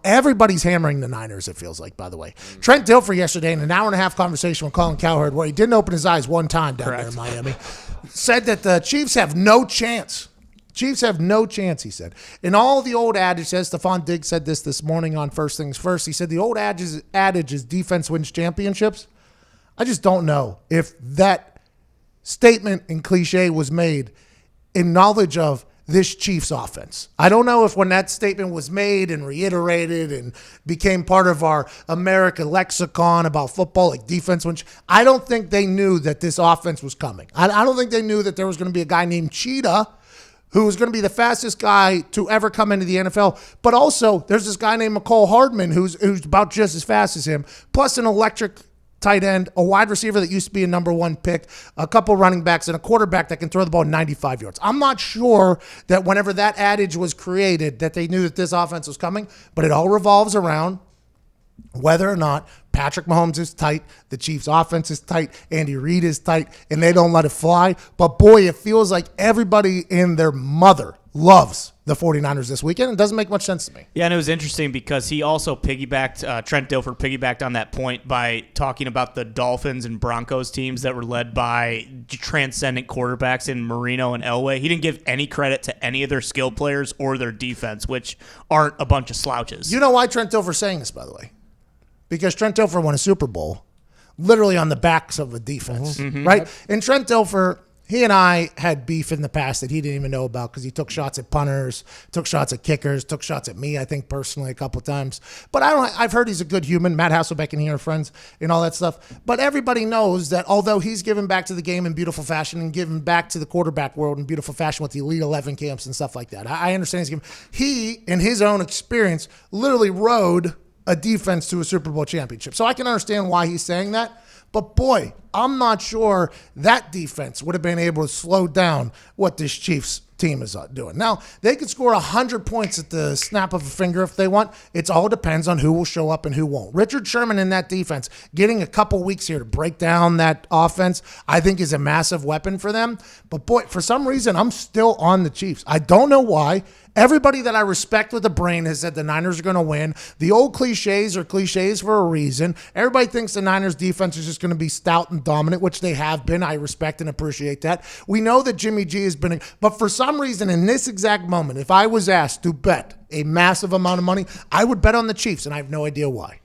Everybody's hammering the Niners, it feels like, by the way. Trent Dilfer yesterday in an hour-and-a-half conversation with Colin Cowherd, where he didn't open his eyes one time down there in Miami, said that the Chiefs have no chance. Chiefs have no chance, he said. In all the old adages, Stephon Diggs said this morning on First Things First, he said the old adage is defense wins championships. I just don't know if that statement and cliche was made in knowledge of this Chiefs offense. I don't know if when that statement was made and reiterated and became part of our American lexicon about football, like defense, which I don't think they knew that this offense was coming. I don't think they knew that there was going to be a guy named Cheetah who was going to be the fastest guy to ever come into the NFL. But also, there's this guy named McCole Hardman who's about just as fast as him, plus an electric tight end, a wide receiver that used to be a number one pick, a couple running backs, and a quarterback that can throw the ball 95 yards. I'm not sure that whenever that adage was created that they knew that this offense was coming, but it all revolves around whether or not Patrick Mahomes is tight, the Chiefs' offense is tight, Andy Reid is tight, and they don't let it fly. But, boy, it feels like everybody and their mother loves the 49ers this weekend. It doesn't make much sense to me. Yeah, and it was interesting because he also Trent Dilfer piggybacked on that point by talking about the Dolphins and Broncos teams that were led by transcendent quarterbacks in Marino and Elway. He didn't give any credit to any of their skill players or their defense, which aren't a bunch of slouches. You know why Trent Dilfer's saying this, by the way? Because Trent Dilfer won a Super Bowl literally on the backs of a defense, right? And Trent Dilfer, he and I had beef in the past that he didn't even know about because he took shots at punters, took shots at kickers, took shots at me, I think, personally a couple of times. But I've heard he's a good human. Matt Hasselbeck and he are friends and all that stuff. But everybody knows that although he's given back to the game in beautiful fashion and given back to the quarterback world in beautiful fashion with the Elite 11 camps and stuff like that, I understand he, in his own experience, literally rode a defense to a Super Bowl championship. So I can understand why he's saying that. But, boy, I'm not sure that defense would have been able to slow down what this Chiefs team is doing. Now, they could score 100 points at the snap of a finger if they want. It all depends on who will show up and who won't. Richard Sherman in that defense, getting a couple weeks here to break down that offense, I think is a massive weapon for them. But, boy, for some reason, I'm still on the Chiefs. I don't know why. Everybody that I respect with a brain has said the Niners are going to win. The old cliches are cliches for a reason. Everybody thinks the Niners defense is just going to be stout and dominant, which they have been. I respect and appreciate that. We know that Jimmy G has been, but for some reason in this exact moment, if I was asked to bet a massive amount of money, I would bet on the Chiefs, and I have no idea why.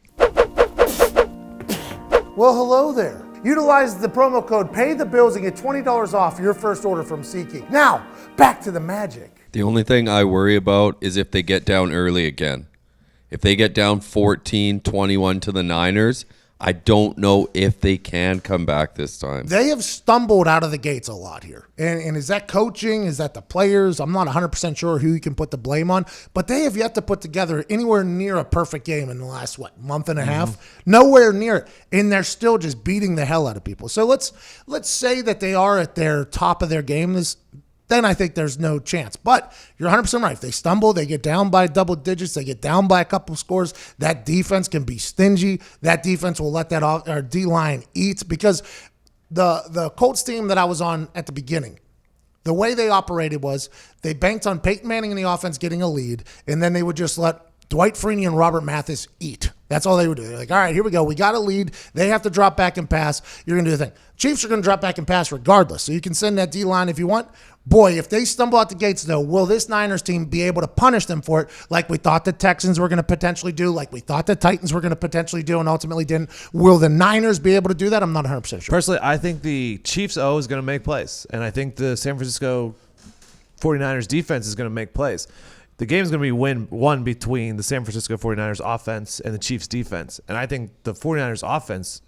Well, hello there. Utilize the promo code PAYTHEBILLS and get $20 off your first order from SeatGeek. Now, back to the magic. The only thing I worry about is if they get down early again. If they get down 14-21 to the Niners, I don't know if they can come back this time. They have stumbled out of the gates a lot here. And is that coaching? Is that the players? I'm not 100% sure who you can put the blame on. But they have yet to put together anywhere near a perfect game in the last, month and a half? Nowhere near it. And they're still just beating the hell out of people. So let's say that they are at their top of their game then I think there's no chance. But you're 100% right. If they stumble, they get down by double digits, they get down by a couple scores, that defense can be stingy. That defense will let our D-line eat because the Colts team that I was on at the beginning, the way they operated was they banked on Peyton Manning in the offense getting a lead, and then they would just let Dwight Freeney and Robert Mathis eat. That's all they would do. They're like, all right, here we go. We got a lead. They have to drop back and pass. You're going to do the thing. Chiefs are going to drop back and pass regardless. So you can send that D-line if you want. Boy, if they stumble out the gates, though, will this Niners team be able to punish them for it like we thought the Texans were going to potentially do, like we thought the Titans were going to potentially do and ultimately didn't? Will the Niners be able to do that? I'm not 100% sure. Personally, I think the Chiefs O is going to make plays, and I think the San Francisco 49ers defense is going to make plays. The game is going to be won between the San Francisco 49ers offense and the Chiefs defense. And I think the 49ers offense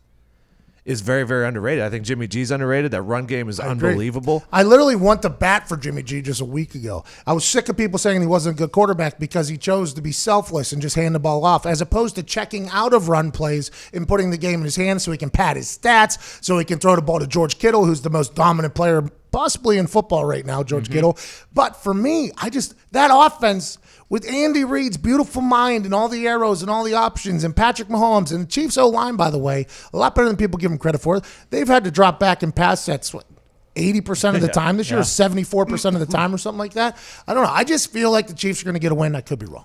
is very, very underrated. I think Jimmy G's underrated. That run game is unbelievable. I literally went to bat for Jimmy G just a week ago. I was sick of people saying he wasn't a good quarterback because he chose to be selfless and just hand the ball off, as opposed to checking out of run plays and putting the game in his hands so he can pad his stats, so he can throw the ball to George Kittle, who's the most dominant player possibly in football right now, George Kittle. But for me, that offense with Andy Reid's beautiful mind and all the arrows and all the options and Patrick Mahomes and the Chiefs O-line, by the way, a lot better than people give them credit for. They've had to drop back and pass sets 80% of the time this year, 74% of the time or something like that. I don't know. I just feel like the Chiefs are going to get a win. I could be wrong.